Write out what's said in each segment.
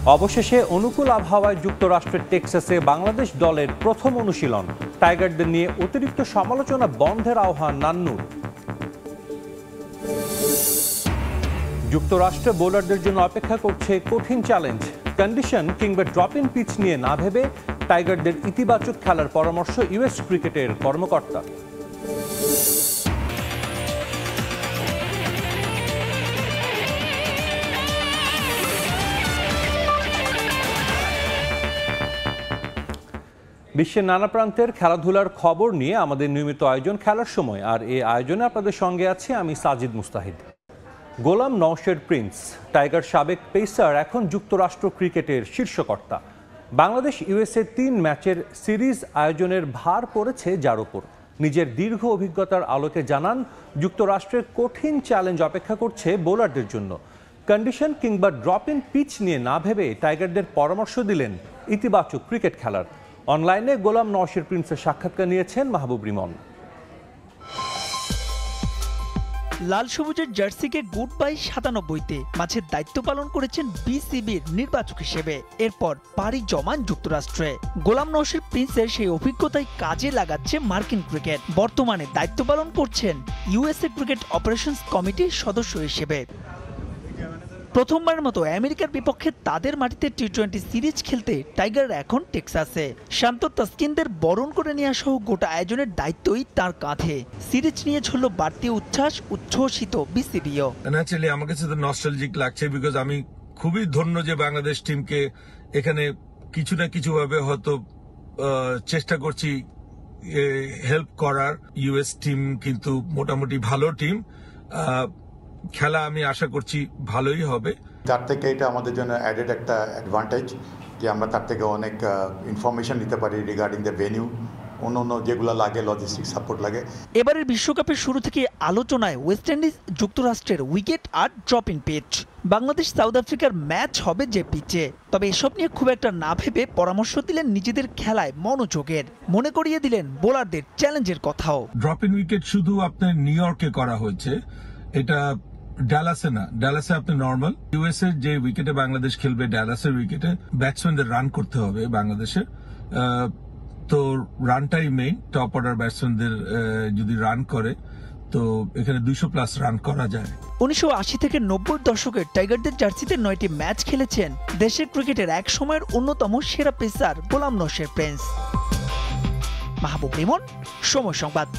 অবশেষে অনুকূল আবহাওয়ায় যুক্তরাষ্ট্রের টেক্সাসে বাংলাদেশ দলের প্রথম অনুশীলন। টাইগারদের নিয়ে অতিরিক্ত সমালোচনা বন্ধের আহ্বান নান্নুর। যুক্তরাষ্ট্রে বোলারদের জন্য অপেক্ষা করছে কঠিন চ্যালেঞ্জ। কন্ডিশন কিংবা ড্রপ ইন পিচ নিয়ে না ভেবে টাইগারদের ইতিবাচক খেলার পরামর্শ ইউএস ক্রিকেটের কর্মকর্তা। বিশ্বের নানা প্রান্তের খেলাধুলার খবর নিয়ে আমাদের নিয়মিত আয়োজন খেলার সময়, আর এই আয়োজনে আপনাদের সঙ্গে আছি আমি সাজিদ মুস্তাহিদ। গোলাম নওশের প্রিন্স টাইগার সাবেক পেসার এখন যুক্তরাষ্ট্র ক্রিকেটের শীর্ষকর্তা। বাংলাদেশ ইউএসএ 3 ম্যাচের সিরিজ আয়োজনের ভার পড়েছে যার ওপর। নিজের দীর্ঘ অভিজ্ঞতার আলোকে জানান, যুক্তরাষ্ট্রের কঠিন চ্যালেঞ্জ অপেক্ষা করছে বোলারদের জন্য। কন্ডিশন কিংবা ড্রপ ইন পিচ নিয়ে না ভেবে টাইগারদের পরামর্শ দিলেন ইতিবাচক ক্রিকেট খেলার। অনলাইনে গোলাম নওশের প্রিন্সের সাক্ষাৎকার নিয়েছেন মাহবুব রিমন। লাল সবুজের জার্সিকে গুড বাই 97তে মাঝে দায়িত্ব পালন করেছেন বিসিবির নির্বাচক হিসেবে। এরপর পাড়ি জমান যুক্তরাষ্ট্রে। গোলাম নওশের প্রিন্সের সেই অভিজ্ঞতায় কাজে লাগাচ্ছে মার্কিন ক্রিকেট। বর্তমানে দায়িত্ব পালন করছেন ইউএসএ ক্রিকেট অপারেশনস কমিটির সদস্য হিসেবে। প্রথমবারের মতো আমেরিকার বিপক্ষে তাদের মাটিতে টি-20 সিরিজ খেলতে টাইগাররা এখন টেক্সাসে। শান্ত তাসকিনদের বরণ করে নেওয়া সহ গোটা আয়োজনের দায়িত্বই তার কাঁধে। সিরিজ নিয়ে ঝরল বাড়তি উচ্ছ্বসিত বিসিবিও। ন্যাচারালি আমার কাছে তো নস্টালজিক লাগছে, বিকজ আমি খুবই ধন্য যে বাংলাদেশ টিমকে এখানে কিছু না কিছু ভাবে হয়তো চেষ্টা করছি হেল্প করার। ইউএস টিম কিন্তু মোটামুটি ভালো টিম। খেলা আমি আশা করছি ভালোই হবে। তার থেকে এটা আমাদের জন্য অ্যাডেড একটা অ্যাডভান্টেজ যে আমরা তার থেকে অনেক ইনফরমেশন নিতে পারি রিগার্ডিং দ্য ভেনিউ, অন্য যেগুলো লাগে, লজিস্টিক সাপোর্ট লাগে। এবারের বিশ্বকাপের শুরু থেকে আলোচনায় ওয়েস্ট ইন্ডিজ যুক্তরাষ্ট্রের উইকেট আর drop in pitch. Bangladesh South আফ্রিকার ম্যাচ হবে যে পিচে। তবে এসব নিয়ে খুব একটা না ভেবে পরামর্শ দিলেন নিজেদের খেলায় মনোযোগের। মনে করিয়ে দিলেন বোলারদের চ্যালেঞ্জের কথাও। ড্রপ ইন উইকেট শুধু আপনার নিউ ইয়র্কে করা হয়েছে, এটা ডালাসে না। ডালাসে আপনি নর্মাল ইউএস এর যে উইকেটে বাংলাদেশ খেলবে, ডালাসের উইকেটে ব্যাটসম্যানদের রান করতে হবে বাংলাদেশের। তো রানটাই মেইন। টপ অর্ডার ব্যাটসম্যানদের যদি রান করে তো এখানে 200+ রান করা যায়। 1980 থেকে 90 দশকের টাইগারদের জার্সিতে 9টি ম্যাচ খেলেছেন দেশের ক্রিকেটের এক সময়ের অন্যতম সেরা পেসার গোলাম নওশের প্রিন্স। মাহবুব রিমন, সময় সংবাদ।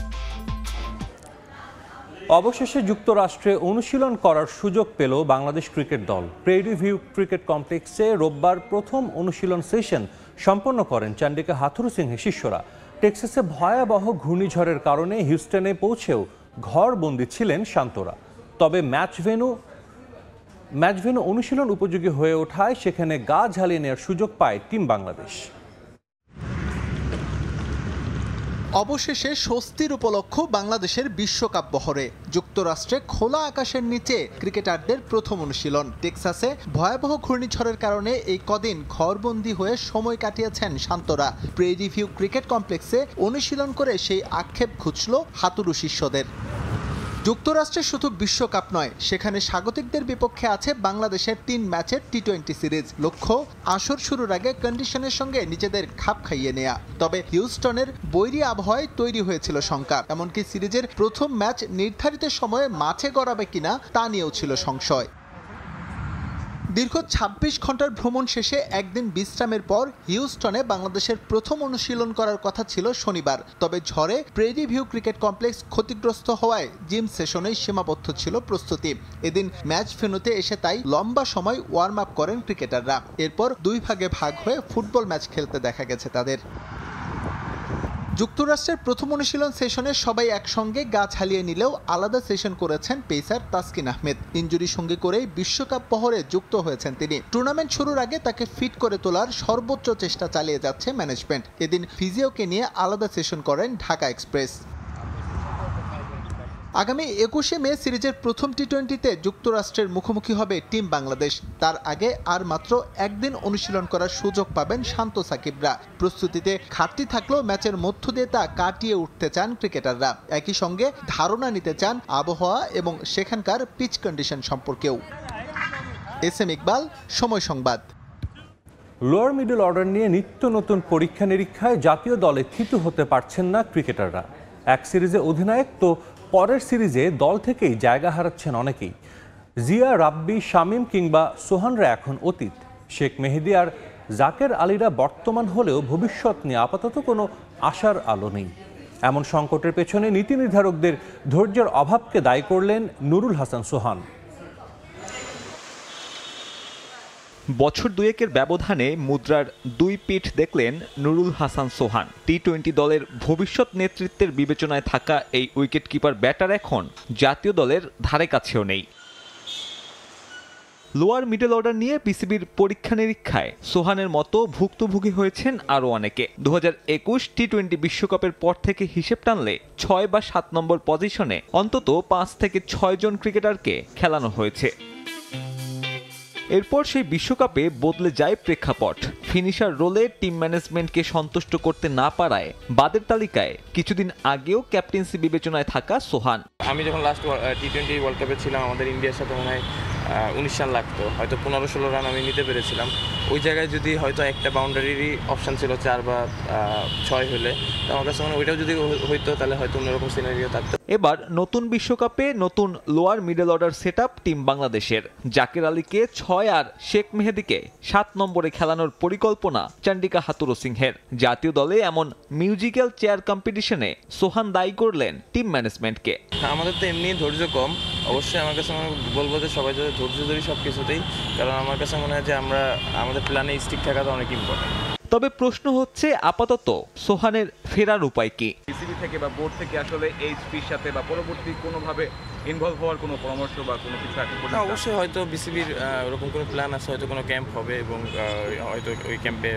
অবশেষে যুক্তরাষ্ট্রে অনুশীলন করার সুযোগ পেল বাংলাদেশ ক্রিকেট দল। প্রেরি ভিউ ক্রিকেট কমপ্লেক্সে রোববার প্রথম অনুশীলন সেশন সম্পন্ন করেন চান্ডিকা হাথুরুসিংহের শিষ্যরা। টেক্সাসে ভয়াবহ ঘূর্ণিঝড়ের কারণে হিউস্টনে পৌঁছেও ঘরবন্দি ছিলেন শান্তরা। তবে ম্যাচ ভেন্যু অনুশীলন উপযোগী হয়ে ওঠায় সেখানে গা ঝালিয়ে নেওয়ার সুযোগ পায় টিম বাংলাদেশ। অবশেষে স্বস্তির উপলক্ষ বাংলাদেশের বিশ্বকাপ বহরে। যুক্তরাষ্ট্রে খোলা আকাশের নিচে ক্রিকেটারদের প্রথম অনুশীলন। টেক্সাসে ভয়াবহ ঘূর্ণিঝড়ের কারণে এই কদিন ঘরবন্দি হয়ে সময় কাটিয়েছেন শান্তরা। প্রেরি ভিউ ক্রিকেট কমপ্লেক্সে অনুশীলন করে সেই আক্ষেপ ঘুচল হাতুড়ু শিষ্যদের। যুক্তরাষ্ট্রে শুধু বিশ্বকাপ নয়, সেখানে স্বাগতিকদের বিপক্ষে আছে বাংলাদেশের 3 ম্যাচের টি-20 সিরিজ। লক্ষ্য আসর শুরুর আগে কন্ডিশনের সঙ্গে নিজেদের খাপ খাইয়ে নেয়া। তবে হিউস্টনের বৈরী আবহাওয়ায় তৈরি হয়েছিল শঙ্কা। এমনকি সিরিজের প্রথম ম্যাচ নির্ধারিত সময়ে মাঠে গড়াবে কিনা তা নিয়েও ছিল সংশয়। দীর্ঘ 26 ঘন্টার ভ্রমণ শেষে একদিন বিশ্রামের পর হিউস্টনে বাংলাদেশের প্রথম অনুশীলন করার কথা ছিল শনিবার। তবে ঝড়ে প্রেরি ভিউ ক্রিকেট কমপ্লেক্স ক্ষতিগ্রস্ত হওয়ায় জিম সেশনেই সীমাবদ্ধ ছিল প্রস্তুতি। এদিন ম্যাচ ভেন্যুতে এসে তাই লম্বা সময় ওয়ার্ম আপ করেন ক্রিকেটাররা। এরপর 2 ভাগে ভাগ হয়ে ফুটবল ম্যাচ খেলতে দেখা গেছে তাদের। যুক্তরাষ্ট্রের প্রথম অনুশীলন সেশনে সবাই একসঙ্গে গা ঝালিয়ে নিলেও আলাদা সেশন করেছেন পেসার তাসকিন আহমেদ। ইনজুরি সঙ্গে করেই বিশ্বকাপ বহরে যুক্ত হয়েছেন তিনি। টুর্নামেন্ট শুরুর আগে তাকে ফিট করে তোলার সর্বোচ্চ চেষ্টা চালিয়ে যাচ্ছে ম্যানেজমেন্ট। এদিন ফিজিওকে নিয়ে আলাদা সেশন করেন ঢাকা এক্সপ্রেস। আগামী 21শে মে সিরিজের প্রথম টি-20তে যুক্তরাষ্ট্রের মুখোমুখি হবে টিম বাংলাদেশ। তার আগে আর মাত্র একদিন অনুশীলন করার সুযোগ পাবেন শান্ত সাকিবরা। প্রস্তুতিতে ঘাটতি থাকলেও ম্যাচের মধ্য দিয়ে তা কাটিয়ে উঠতে চান ক্রিকেটাররা। একই সঙ্গে ধারণা নিতে চান আবহাওয়া এবং সেখানকার পিচ কন্ডিশন সম্পর্কেও। এস এম ইকবাল, সময় সংবাদ। লোয়ার মিডল অর্ডার নিয়ে নিত্য নতুন পরীক্ষা নিরীক্ষায় জাতীয় দলে থিতু হতে পারছেন না ক্রিকেটাররা। এক সিরিজে অধিনায়ক তো পরের সিরিজে দল থেকেই জায়গা হারাচ্ছেন অনেকেই। জিয়া, রাব্বি, শামীম কিংবা সোহানরা এখন অতীত। শেখ মেহেদী আর জাকের আলীরা বর্তমান হলেও ভবিষ্যৎ নিয়ে আপাতত কোনো আশার আলো নেই। এমন সংকটের পেছনে নীতি নির্ধারকদের ধৈর্যের অভাবকে দায়ী করলেন নুরুল হাসান সোহান। বছর দুয়েকের ব্যবধানে মুদ্রার দুই পিঠ দেখলেন নুরুল হাসান সোহান। টি-20 দলের ভবিষ্যৎ নেতৃত্বের বিবেচনায় থাকা এই উইকেটকিপার ব্যাটার এখন জাতীয় দলের ধারে কাছেও নেই। লোয়ার মিডল অর্ডার নিয়ে বিসিবির পরীক্ষা নিরীক্ষায় সোহানের মতো ভুক্তভোগী হয়েছেন আরও অনেকে। 2021 টি-20 বিশ্বকাপের পর থেকে হিসেব টানলে 6 বা 7 নম্বর পজিশনে অন্তত 5 থেকে 6 জন ক্রিকেটারকে খেলানো হয়েছে। এরপর সেই বিশ্বকাপে বদলে যায় প্রেক্ষাপট। ফিনিশার রোলে টিম ম্যানেজমেন্টকে সন্তুষ্ট করতে না পারায় বাদের তালিকায় কিছুদিন আগেও ক্যাপ্টেন্সি বিবেচনায় থাকা সোহান। আমি যখন লাস্ট টি-20 ওয়ার্ল্ড কাপে ছিলাম, আমাদের ইন্ডিয়ার সাথে মনে হয় 19 রান লাগতো, হয়তো 15-16 রান আমি নিতে পেরেছিলাম। ওই জায়গায় যদি হয়তো একটা বাউন্ডারিরই অপশান ছিল 4 বা 6 হলে, তো আমার কাছে মনে হয় ওইটাও যদি হইতো তাহলে হয়তো অন্যরকম সিনারিও থাকতো। এবার নতুন বিশ্বকাপে নতুন lower middle order setup team বাংলাদেশের। জাকের আলীকে 6 আর শেখ মেহেদীকে 7 নম্বরে খেলানোর পরিকল্পনা চন্ডিকা হাতুরু সিংহের। জাতীয় দলে এমন মিউজিক্যাল চেয়ার কম্পিটিশনে সোহান দায়ী করলেন টিম ম্যানেজমেন্টকে। আমাদের তো এমনি ধৈর্য কম, অবশ্যই আমার কাছে মনে বলবো যে সবাই যদি ধৈর্য ধরি সব কিছুতেই, কারণ আমার কাছে মনে হয় যে আমাদের প্ল্যানে স্টিক থাকাটা অনেক ইম্পর্টেন্ট। তবে প্রশ্ন হচ্ছে আপাতত সোহানের ফেরার উপায় কি? বিসিবি থেকে বা বোর্ড থেকে আসলে এইচপির সাথে বা পরবর্তী কোনোভাবে ইনভলভ হওয়ার কোনো পরামর্শ বা কোনো কিছু এখন পর্যন্ত? অবশ্যই হয়তো বিসিবির ওরকম কোনো প্ল্যান আছে, হয়তো কোনো ক্যাম্প হবে এবং হয়তো ওই ক্যাম্পে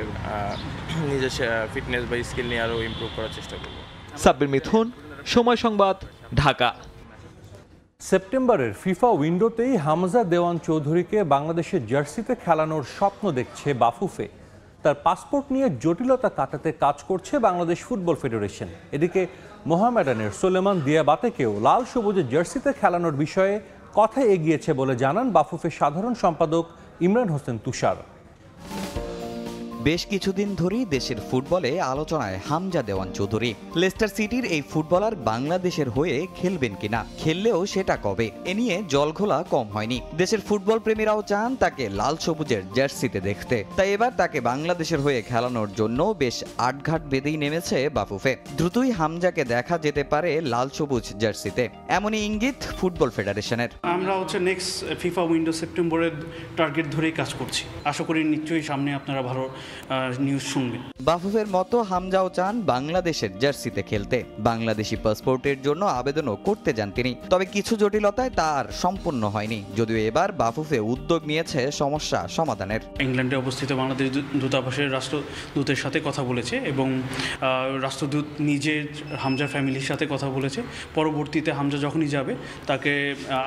নিজের ফিটনেস বা স্কিল নিয়ে আরও ইমপ্রুভ করার চেষ্টা করব। সাব্বির মিথুন, সময় সংবাদ, ঢাকা। সেপ্টেম্বরের ফিফা উইন্ডোতেই হামজা দেওয়ান চৌধুরীকে বাংলাদেশের জার্সিতে খেলানোর স্বপ্ন দেখছে বাফুফে। তার পাসপোর্ট নিয়ে জটিলতা কাটাতে কাজ করছে বাংলাদেশ ফুটবল ফেডারেশন। এদিকে মোহামেডানের সোলেমান দিয়াবাতেকেও লাল সবুজের জার্সিতে খেলানোর বিষয়ে কথা এগিয়েছে বলে জানান বাফুফের সাধারণ সম্পাদক ইমরান হোসেন তুষার। বেশ কিছুদিন ধরেই দেশের ফুটবলে আলোচনায় হামজা দেওয়ান চৌধুরী। লেস্টার সিটির এই ফুটবলার বাংলাদেশের হয়ে খেলবেন কিনা, খেললেও সেটা কবে, এ নিয়ে জলঘোলা কম হয়নি। দেশের ফুটবল প্রেমীরাও চান তাকে লাল সবুজের জার্সিতে দেখতে। তাই এবার তাকে বাংলাদেশের হয়ে খেলানোর জন্য বেশ আটঘাট বেঁধেই নেমেছে বাফুফে। দ্রুতই হামজাকে দেখা যেতে পারে লাল সবুজ জার্সিতে, এমনই ইঙ্গিত ফুটবল ফেডারেশনের। আমরা নেক্সট ফিফা উইন্ডো সেপ্টেম্বরের টার্গেট ধরেই কাজ করছি। আশা করি নিশ্চয়ই সামনে আপনারা ভালো নিউজ শুনবেন। বাফুফের মতো হামজাও চান বাংলাদেশের জার্সিতে খেলতে। বাংলাদেশি পাসপোর্টের জন্য আবেদনও করতে যান তিনি, তবে কিছু জটিলতায় তার সম্পূর্ণ হয়নি। যদিও এবার বাফুফে উদ্যোগ নিয়েছে সমস্যা সমাধানের। ইংল্যান্ডে অবস্থিত বাংলাদেশ দূতাবাসের রাষ্ট্রদূতের সাথে কথা বলেছে এবং রাষ্ট্রদূত নিজে হামজার ফ্যামিলির সাথে কথা বলেছে। পরবর্তীতে হামজা যখনই যাবে তাকে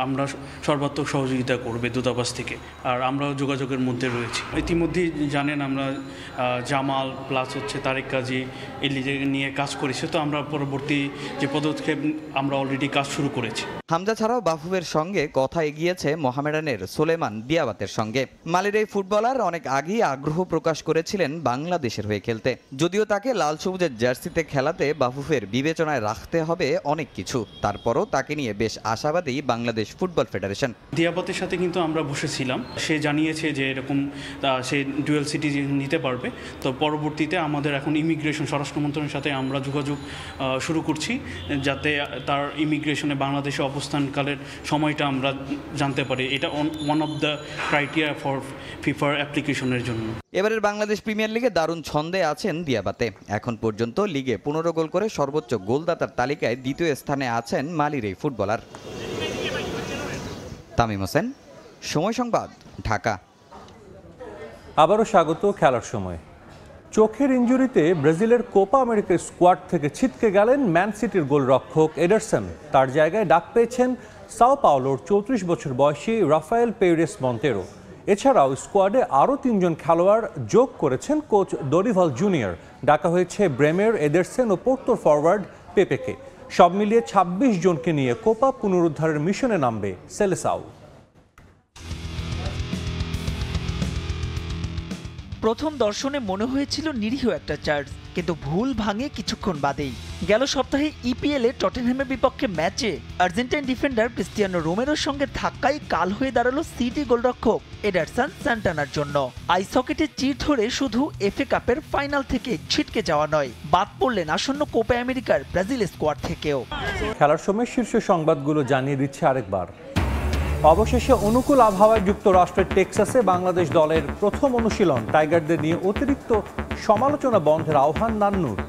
আমরা সর্বাত্মক সহযোগিতা করবে দূতাবাস থেকে, আর আমরাও যোগাযোগের মধ্যে রয়েছি। ইতিমধ্যেই জানেন আমরা জামাল প্লাস তারেক কাজী এই নিয়ে কাজ করেছে, তো আমরা পরবর্তী যে পদক্ষেপ আমরা অলরেডি কাজ শুরু করেছি। হামজা ছাড়াও বাফুফের সঙ্গে কথা এগিয়েছে মোহামেডানের সোলেমান দিয়াবাতের সঙ্গে। মালির এই ফুটবলার অনেক আগেই আগ্রহ প্রকাশ করেছিলেন বাংলাদেশের হয়ে খেলতে। যদিও তাকে লাল সবুজের জার্সিতে খেলাতে বাফুফের বিবেচনায় রাখতে হবে অনেক কিছু, তারপরও তাকে নিয়ে বেশ আশাবাদী বাংলাদেশ ফুটবল ফেডারেশন। দিয়াবাতের সাথে কিন্তু আমরা বসেছিলাম, সে জানিয়েছে যে এরকম সে ডুয়েল সিটিজেন নিতে পারবে। তো পরবর্তীতে আমাদের এখন ইমিগ্রেশন স্বরাষ্ট্র মন্ত্রণালয়ের সাথে আমরা যোগাযোগ শুরু করছি, যাতে তার ইমিগ্রেশনে বাংলাদেশে অবস্থানকালের সময়টা আমরা জানতে পারি। এটা one of the criteria for ফিফার অ্যাপ্লিকেশনের জন্য। এবারের বাংলাদেশ প্রিমিয়ার লিগে দারুণ ছন্দে আছেন দিয়াবাতে। এখন পর্যন্ত লিগে 15 গোল করে সর্বোচ্চ গোলদাতার তালিকায় দ্বিতীয় স্থানে আছেন মালির এই ফুটবলার। তামিম হোসেন, সময় সংবাদ, ঢাকা। আবারও স্বাগত খেলার সময়। চোখের ইনজুরিতে ব্রাজিলের কোপা আমেরিকার স্কোয়াড থেকে ছিটকে গেলেন ম্যান সিটির গোলরক্ষক এডারসন। তার জায়গায় ডাক পেয়েছেন সাও পাওলোর 34 বছর বয়সী রাফায়েল পেরেস মন্তেরো। এছাড়াও স্কোয়াডে আরও 3 জন খেলোয়াড় যোগ করেছেন কোচ দরিভাল জুনিয়র। ডাকা হয়েছে ব্রেমের, এডারসন ও পোর্তোর ফরওয়ার্ড পেপেকে। সব মিলিয়ে 26 জনকে নিয়ে কোপা পুনরুদ্ধারের মিশনে নামবে সেলেসাও। প্রথম দর্শনে মনে হয়েছিল নিরীহ একটা চার্জ, কিন্তু ভুল ভাঙে কিছুক্ষণ বাদেই। গেল সপ্তাহে ইপিএলে টটেনহ্যামের বিপক্ষে ম্যাচে আর্জেন্টাইন ডিফেন্ডার ক্রিস্টিয়ানো রোমেরোর সঙ্গে ধাক্কায় কাল হয়ে দাঁড়ালো সিটি গোলরক্ষক এডারসন সান্টানার জন্য। আইস হকিতে চির ধরে শুধু এফএ কাপের ফাইনাল থেকে ছিটকে যাওয়া নয়, বাদ পড়লেন আসন্ন কোপা আমেরিকার ব্রাজিল স্কোয়াড থেকেও। খেলার সময় শীর্ষ সংবাদগুলো জানিয়ে দিচ্ছে আরেকবার। অবশেষে অনুকূল আবহাওয়ায় যুক্তরাষ্ট্রের টেক্সাসে বাংলাদেশ দলের প্রথম অনুশীলন। টাইগারদের নিয়ে অতিরিক্ত সমালোচনা বন্ধের আহ্বান নান্নুর।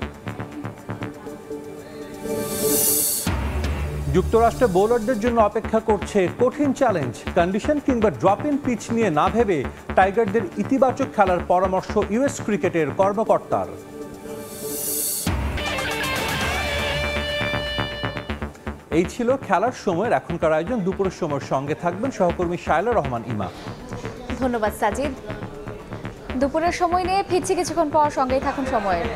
যুক্তরাষ্ট্রে বোলারদের জন্য অপেক্ষা করছে কঠিন চ্যালেঞ্জ। কন্ডিশন কিংবা ড্রপ ইন পিচ নিয়ে না ভেবে টাইগারদের ইতিবাচক খেলার পরামর্শ ইউএস ক্রিকেটের কর্মকর্তার। এই ছিল খেলার সময়ের এখনকার আয়োজন। দুপুরের সময়ের সঙ্গে থাকবেন সহকর্মী শায়লা রহমান ইমা। ধন্যবাদ সাজিদ। দুপুরের সময় নিয়ে ফিরছি কিছুক্ষণ পর, সঙ্গেই থাকুন সময়ের।